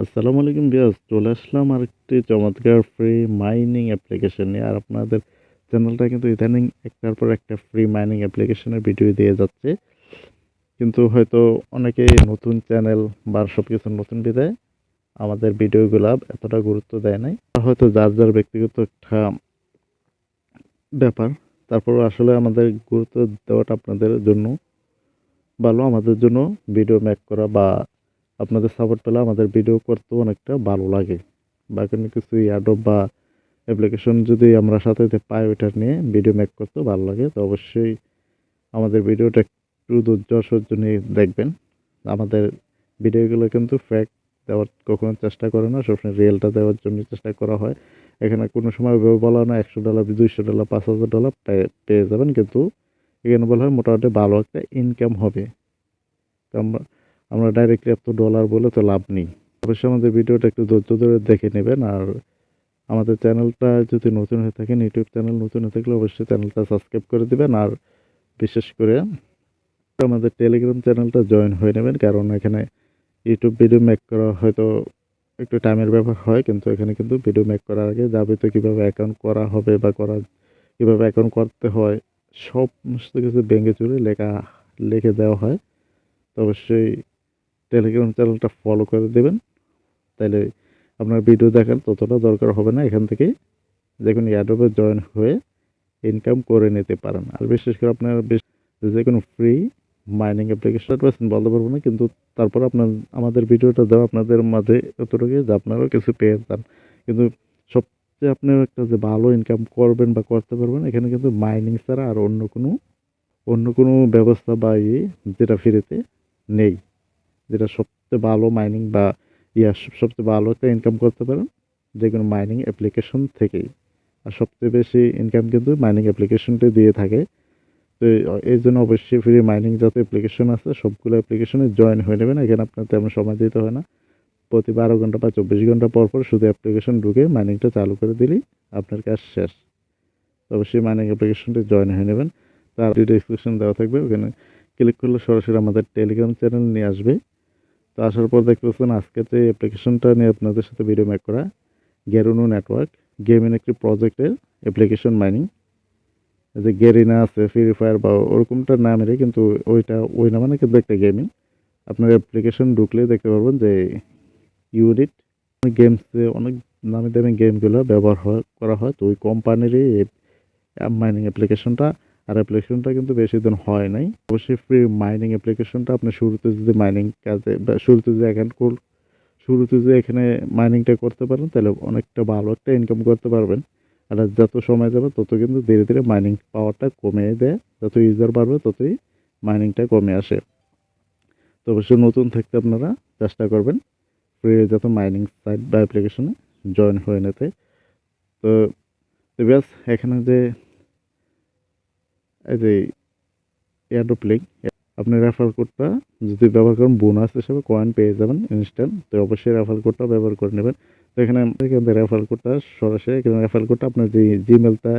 আসসালামু আলাইকুম ভিউয়ার্স, চলে আসলাম আরেকটি চমৎকার ফ্রি মাইনিং অ্যাপ্লিকেশন নিয়ে। আর আপনাদের চ্যানেলটা কিন্তু ইদানিং একটার পর একটা ফ্রি মাইনিং অ্যাপ্লিকেশনের ভিডিও দিয়ে যাচ্ছে, কিন্তু হয়তো অনেকেই নতুন চ্যানেল বা সবকিছু নতুন বিধায় আমাদের ভিডিওগুলো এতটা গুরুত্ব দেয় নাই। হয়তো যার যার ব্যক্তিগত একটা ব্যাপার, তারপর আসলে আমাদের গুরুত্ব দেওয়াটা আপনাদের জন্য ভালো, আমাদের জন্য ভিডিও মেক করা বা আপনাদের সাপোর্ট পেলে আমাদের ভিডিও করতেও অনেকটা ভালো লাগে। বা কোনো কিছু অ্যাডব বা অ্যাপ্লিকেশন যদি আমরা সাথে পাই, ওইটা নিয়ে ভিডিও মেক করতেও ভালো লাগে। তো অবশ্যই আমাদের ভিডিওটা একটু ধৈর্য সহ্য নিয়ে দেখবেন। আমাদের ভিডিওগুলো কিন্তু ফেক দেওয়ার কখনো চেষ্টা করে না, সবসময় রিয়েলটা দেওয়ার জন্য চেষ্টা করা হয়। এখানে কোনো সময় ওইভাবে বলা হয় না $100, $200, $5,000 পেয়ে যাবেন, কিন্তু এখানে বলা হয় মোটামুটি ভালো একটা ইনকাম হবে। তো আমরা ডাইরেক্টলি এত ডলার বলে তো লাভ নেই। অবশ্যই আমাদের ভিডিওটা একটু ধৈর্য ধরে দেখে নেবেন। আর আমাদের চ্যানেলটা যদি নতুন হয়ে থাকেন, ইউটিউব চ্যানেল নতুন হয়ে থাকলে অবশ্যই চ্যানেলটা সাবস্ক্রাইব করে দিবেন। আর বিশেষ করে আমাদের টেলিগ্রাম চ্যানেলটা জয়েন হয়ে নেবেন, কারণ এখানে ইউটিউব ভিডিও মেক করা হয়তো একটু টাইমের ব্যাপার হয়, কিন্তু এখানে কিন্তু ভিডিও মেক করার আগে যাবতীয় কীভাবে অ্যাকাউন্ট করা হবে বা কীভাবে অ্যাকাউন্ট করতে হয় সমস্ত কিছু ভেঙে চুরে লিখে দেওয়া হয়। তো অবশ্যই টেলিগ্রাম চ্যানেলটা ফলো করে দেবেন, তাইলে আপনার ভিডিও দেখার ততটা দরকার হবে না। এখান থেকে যেকোনো অ্যাডোবে জয়েন হয়ে ইনকাম করে নিতে পারেন। আর বিশেষ করে আপনার যে কোনো ফ্রি মাইনিং অ্যাপ্লিকেশন বলতে পারবো না, কিন্তু তারপর আমাদের ভিডিওটা দেওয়া আপনাদের মাঝে এতটুকু যে আপনারাও কিছু পেয়ে যান। কিন্তু সবচেয়ে আপনি একটা যে ভালো ইনকাম করবেন বা করতে পারবেন, এখানে কিন্তু মাইনিং ছাড়া আর অন্য কোনো ব্যবস্থা বা যেটা ফ্রিতে নেই। যেটা সবচেয়ে ভালো মাইনিং বা সবচেয়ে ভালো একটা ইনকাম করতে পারেন যেকোনো মাইনিং অ্যাপ্লিকেশন থেকেই। আর সবচেয়ে বেশি ইনকাম কিন্তু মাইনিং অ্যাপ্লিকেশনটি দিয়ে থাকে। তো এই জন্য অবশ্যই ফ্রি মাইনিং যত অ্যাপ্লিকেশন আছে সবগুলো অ্যাপ্লিকেশনে জয়েন হয়ে নেবেন। এখানে আপনার তেমন সময় দিতে হয় না। প্রতি 12 ঘন্টা বা 24 ঘন্টা পর পর শুধু অ্যাপ্লিকেশন ঢুকে মাইনিংটা চালু করে দিলেই আপনার কাজ শেষ। তো অবশ্যই মাইনিং অ্যাপ্লিকেশনটি জয়েন হয়ে নেবেন। তার ডিসক্রিপশন দেওয়া থাকবে, ওখানে ক্লিক করলে সরাসরি আমাদের টেলিগ্রাম চ্যানেল নিয়ে আসবে। তো আসার পর দেখতে পাচ্ছেন আজকে যে অ্যাপ্লিকেশনটা নিয়ে আপনাদের সাথে ভিডিও মেক করা, গ্যারুনো নেটওয়ার্ক গেমিং একটি প্রজেক্টের অ্যাপ্লিকেশন মাইনিং। যে গেরিনা আছে, ফ্রি ফায়ার বা ওরকমটা নামেরই, কিন্তু ওই নামে না, কিন্তু একটা গেমিং। আপনার অ্যাপ্লিকেশন ঢুকলেই দেখতে পারবেন যে ইউনিট গেমসে অনেক নামি দামি গেমগুলো করা হয়। তো ওই কোম্পানিরই মাইনিং অ্যাপ্লিকেশনটা। আর অ্যাপ্লিকেশনটা কিন্তু বেশি দিন হয় নাই। অবশ্যই ফ্রি মাইনিং অ্যাপ্লিকেশনটা আপনি শুরুতে যদি মাইনিং কাজে বা শুরুতে যদি এখানে মাইনিংটা করতে পারেন, তাহলে অনেকটা ভালো একটা ইনকাম করতে পারবেন। আর যত সময় যাবে তত কিন্তু ধীরে ধীরে মাইনিং পাওয়ারটা কমে দেয়। যত ইউজার বাড়বে ততই মাইনিংটা কমে আসে। তো অবশ্যই নতুন থাকতে আপনারা চেষ্টা করবেন ফ্রি যত মাইনিং সাইট বা অ্যাপ্লিকেশনে জয়েন হয়ে নিতে। তো ব্যাস, এখানে যে এই যে এয়ারড্রপ লিঙ্ক, আপনি রেফার কোডটা যদি ব্যবহার করেন বোনাস হিসেবে কয়েন পেয়ে যাবেন ইনস্ট্যান্ট। তো অবশ্যই রেফার কোডটা ব্যবহার করে নেবেন। তো এখানে রেফার কোডটা সরাসরি এখানে রেফার কোডটা আপনার যে জিমেলটা,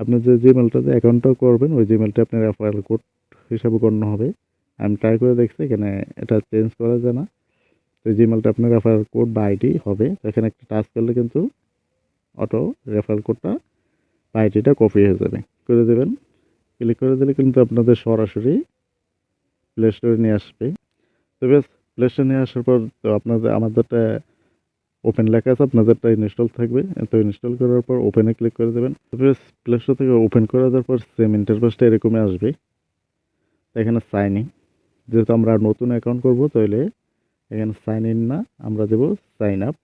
আপনি যে জিমেলটাতে অ্যাকাউন্টটা করবেন ওই জিমেলটা আপনার রেফার কোড হিসাবে গণ্য হবে। আমি ট্রাই করে দেখছি, এখানে এটা চেঞ্জ করা যায় না। তো জিমেলটা আপনার রেফার কোড বা আইডি হবে। তো এখানে একটা টাচ করলে কিন্তু অটো রেফার কোডটা বা আইডিটা কপি হয়ে যাবে। করে দেবেন, ক্লিক করে দিলে কিন্তু আপনাদের সরাসরি প্লে স্টোরে নিয়ে আসবে। তো বেশ, প্লে স্টোরে নিয়ে আসার পর তো আমাদেরটা ওপেন লেখা আছে, আপনাদেরটা ইনস্টল থাকবে। তো ইনস্টল করার পর ওপেনে ক্লিক করে দেবেন। তো বেশ, প্লে স্টোর থেকে ওপেন করে দেওয়ার পর সেম ইন্টারফেসটা এরকমই আসবে। এখানে সাইন ইন, যেহেতু আমরা নতুন অ্যাকাউন্ট করবো, তাহলে এখানে সাইন ইন না, আমরা দেবো সাইন আপ।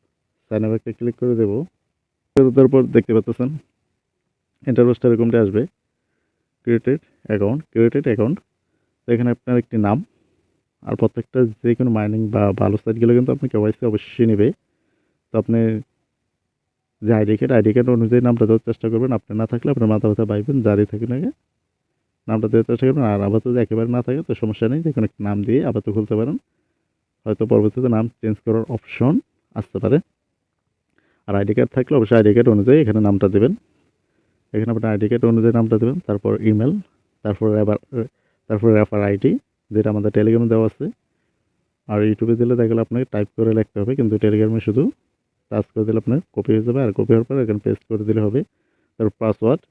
সাইন আপ একটা ক্লিক করে দেবো। দেওয়ার পর দেখতে পাচ্ছেন ইন্টারফেসটা এরকমটা আসবে। Created account. তো এখানে আপনার একটি নাম, আর প্রত্যেকটা যে কোনো মাইনিং বা ভালো সাইটগুলো কিন্তু আপনি কেওয়াইসি অবশ্যই নেবে। তো আপনি যে আইডি কার্ড অনুযায়ী নামটা দেওয়ার চেষ্টা করবেন। আপনি না থাকলে আপনার মাথা ব্যথা বাইবেন, যারই থাকুন আগে নামটা দেওয়ার চেষ্টা করবেন। আর আপাতত যদি একেবারে না থাকে তো সমস্যা নেই, যে কোনো একটা নাম দিয়ে আপাতত খুলতে পারেন। হয়তো পরবর্তীতে নাম চেঞ্জ করার অপশন আসতে পারে। আর আইডি কার্ড থাকলে অবশ্যই আইডি কার্ড অনুযায়ী এখানে নামটা দেবেন। এখানে আপনার আইডি কার্ড অনুযায়ী নামটা দেবেন, তারপর ইমেল, তারপর রেফার আইডি যেটা আমাদের টেলিগ্রামে দেওয়া আছে। আর ইউটিউবে দিলে দেখা গেলো আপনাকে টাইপ করে লিখতে হবে, কিন্তু টেলিগ্রামে শুধু টাচ করে দিলে আপনার কপি হয়ে যাবে। আর কপি হওয়ার পর এখানে পেস্ট করে দিলে হবে। তারপর পাসওয়ার্ড,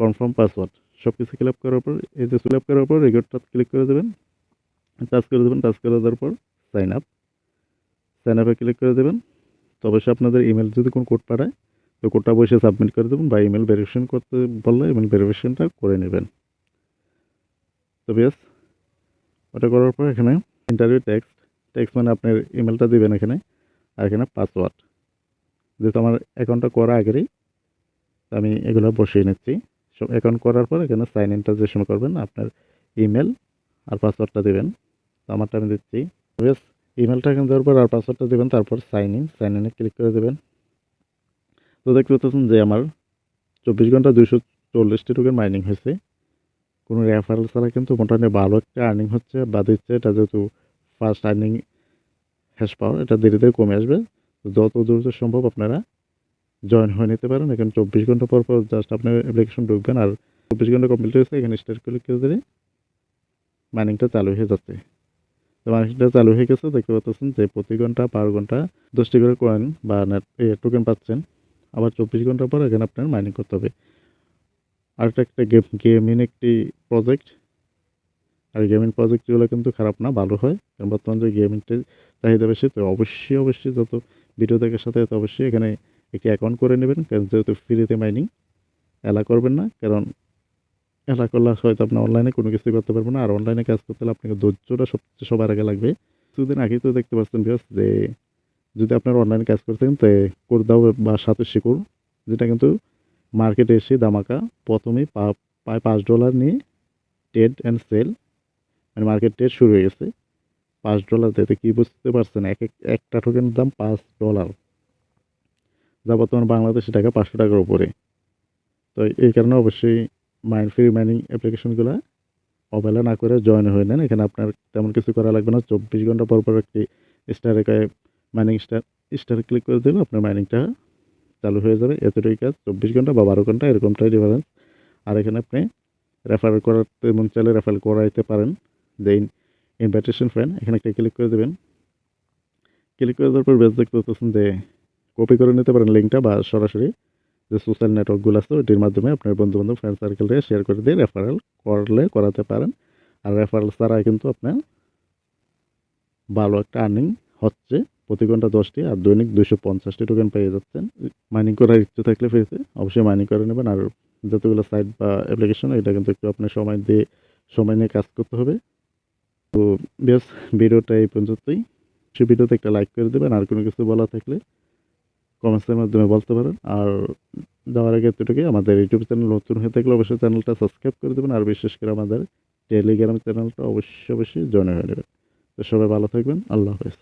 কনফার্ম পাসওয়ার্ড সব কিছু ফিল আপ করার পর এই যে ফিল আপ করার পর রেকর্ডটা ক্লিক করে দেবেন, টাচ করে দেবেন। টাচ করে দেওয়ার পর সাইন আপ, সাইন আপে ক্লিক করে দেবেন। তো অবশ্যই আপনাদের ইমেল যদি কোনো কোড পাঠায় তো কোডটা বসে সাবমিট করে দেবেন, বা ইমেল ভেরিফিকেশন করতে বললে ইমেল ভেরিফিকেশনটা করে নেবেন। তো বেশ, ওটা করার পর এখানে ইন্টারভিউ টেক্সট, টেক্সট মানে আপনার ইমেলটা দিবেন এখানে, আর এখানে পাসওয়ার্ড। যেহেতু আমার অ্যাকাউন্টটা করা আগেরই, আমি এগুলো বসিয়ে নিচ্ছি। সব অ্যাকাউন্ট করার পর এখানে সাইন ইনটা যে সময় করবেন আপনার ইমেল আর পাসওয়ার্ডটা দেবেন। তো আমারটা আমি দিচ্ছি। বেশ, ইমেলটা এখানে দেওয়ার পর আর পাসওয়ার্ডটা দেবেন, তারপর সাইন ইনে ক্লিক করে দেবেন। তো দেখতে পাচ্ছেন যে আমার 24 ঘন্টা 240টি টোকেন মাইনিং হয়েছে। কোনো রেফারেল ছাড়া কিন্তু মোটামুটি ভালো একটা আর্নিং হচ্ছে বা দিচ্ছে। এটা যেহেতু ফার্স্ট আর্নিং হ্যাশ পাওয়ার, এটা ধীরে ধীরে কমে আসবে। তো যত দ্রুত সম্ভব আপনারা জয়েন হয়ে নিতে পারেন। এখানে 24 ঘন্টা পর পর জাস্ট আপনার অ্যাপ্লিকেশন ঢুকবেন, আর 24 ঘন্টা কমপ্লিট হয়েছে এখানে স্টার্ট ক্লিক করে দিলে মাইনিংটা চালু হয়ে যাচ্ছে। তো মাইনিংটা চালু হয়ে গেছে। দেখতে পাচ্ছেন যে প্রতি ঘন্টা পার ঘন্টা 10টি করে কয়েন বা টোকেন পাচ্ছেন। আবার 24 ঘন্টা পর এখানে আপনার মাইনিং করতে হবে। আর একটা গেমিং একটি প্রজেক্ট, আর গেমিং প্রজেক্টগুলো কিন্তু খারাপ না, ভালো হয়। কারণ বর্তমানে যে গেমিংটার চাহিদা বেশি, তো অবশ্যই যত ভিডিও দেখার সাথে সাথে অবশ্যই এখানে একটি অ্যাকাউন্ট করে নেবেন। কারণ যেহেতু ফ্রিতে মাইনিং এলা করবেন না, কারণ এলা করলে হয়তো আপনি অনলাইনে কোনো কিছুই করতে পারবেন না। আর অনলাইনে কাজ করতে হলে আপনাকে ধৈর্যটা সবচেয়ে সবার আগে লাগবে। কিছুদিন আগেই তো দেখতে পাচ্ছেন ভিউয়ার্স যে যদি আপনারা অনলাইনে কাজ করতেন তো কোরদাও বা সাথে শিকুর, যেটা কিন্তু মার্কেটে এসে দামাকা প্রথমেই প্রায় $5 নিয়ে ট্রেড অ্যান্ড সেল, মানে মার্কেট ট্রেড শুরু হয়ে গেছে $5 দিতে। কি বুঝতে পারছেন, একটা টোকেনের দাম $5, যা বর্তমান বাংলাদেশি টাকা 500 টাকার উপরে। তো এই কারণে অবশ্যই ফ্রি মাইনিং অ্যাপ্লিকেশনগুলো অবহেলা না করে জয়েন হয়ে নেন। এখানে আপনার তেমন কিছু করা লাগবে না। 24 ঘন্টা পর পর একটি মাইনিং স্টার ক্লিক করে দিলে আপনার মাইনিংটা চালু হয়ে যাবে। এতটুকুই কাজ, 24 ঘন্টা বা 12 ঘন্টা এরকমটাই ডিফারেন্স। আর এখানে আপনি রেফারেল করাতে মন চাইলে রেফারেল করাইতে পারেন। যে ইনভাইটেশন ফ্রেন্ড, এখানে একটা ক্লিক করে দেবেন। ক্লিক করে দেওয়ার পর বেশ দেখতে পাচ্ছেন যে কপি করে নিতে পারেন লিঙ্কটা, বা সরাসরি যে সোশ্যাল নেটওয়ার্কগুলো আছে ওইটির মাধ্যমে আপনার বন্ধুবান্ধব ফ্রেন্ড সার্কেলকে শেয়ার করে দিয়ে রেফারেল করাতে পারেন। আর রেফারেল ছাড়াই কিন্তু আপনার ভালো একটা আর্নিং হচ্ছে। প্রতি ঘন্টা 10টি আর দৈনিক 250টি টোকেন পেয়ে যাচ্ছেন। মাইনিং করার ইচ্ছে থাকলে ফ্রিতে অবশ্যই মাইনিং করে নেবেন। আর যতগুলো সাইট বা অ্যাপ্লিকেশন, এটা কিন্তু একটু আপনার সময় নিয়ে কাজ করতে হবে। তো বেশ, ভিডিওটা এই পর্যন্তই। সেই ভিডিওতে একটা লাইক করে দেবেন। আর কোনো কিছু বলা থাকলে কমেন্টসের মাধ্যমে বলতে পারেন। আর যাওয়ার আগে এতটুকুই, আমাদের ইউটিউব চ্যানেল নতুন হয়ে থাকলে অবশ্যই চ্যানেলটা সাবস্ক্রাইব করে দেবেন। আর বিশেষ করে আমাদের টেলিগ্রাম চ্যানেলটা অবশ্যই জয়েন হয়ে নেবেন। তো সবাই ভালো থাকবেন। আল্লাহ হাফেজ।